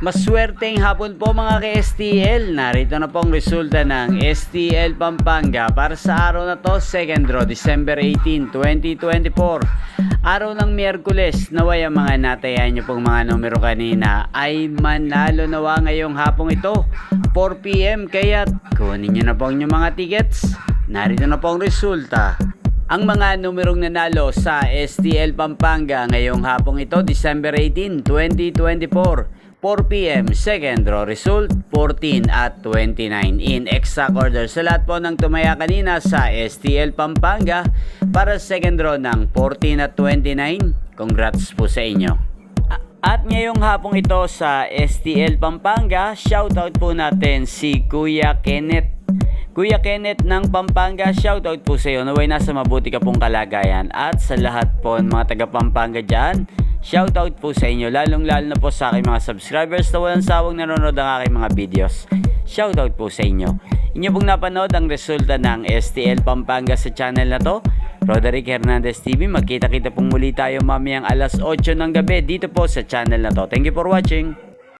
Maswerteng hapon po mga ka-STL. Narito na pong resulta ng STL Pampanga para sa araw na to, 2nd draw, December 18, 2024. Araw ng Miyerkules. Naway ang mga natayan nyo pong mga numero kanina ay manalo nawa ngayong hapong ito, 4 PM. Kaya kunin nyo na po ang mga tickets. Narito na po ang resulta. Ang mga numerong nanalo sa STL Pampanga ngayong hapong ito, December 18, 2024. 4 PM, second draw result, 14 at 29 in exact order. Sa lahat po ng tumaya kanina sa STL Pampanga para sa second draw ng 14 at 29, congrats po sa inyo. At ngayong hapong ito sa STL Pampanga, shoutout po natin si Kuya Kenneth. Kuya Kenneth ng Pampanga, shoutout po sa iyo. Naway nasa mabuti ka pong kalagayan. At sa lahat po ng mga taga Pampanga dyan, shoutout po sa inyo. Lalong-lalo na po sa aking mga subscribers na walang sawang nanonood ng aking mga videos. Shoutout po sa inyo. Inyo pong napanood ang resulta ng STL Pampanga sa channel na to, Roderick Hernandez TV. Magkita-kita pong muli tayo mamayang alas 8 ng gabi dito po sa channel na to. Thank you for watching.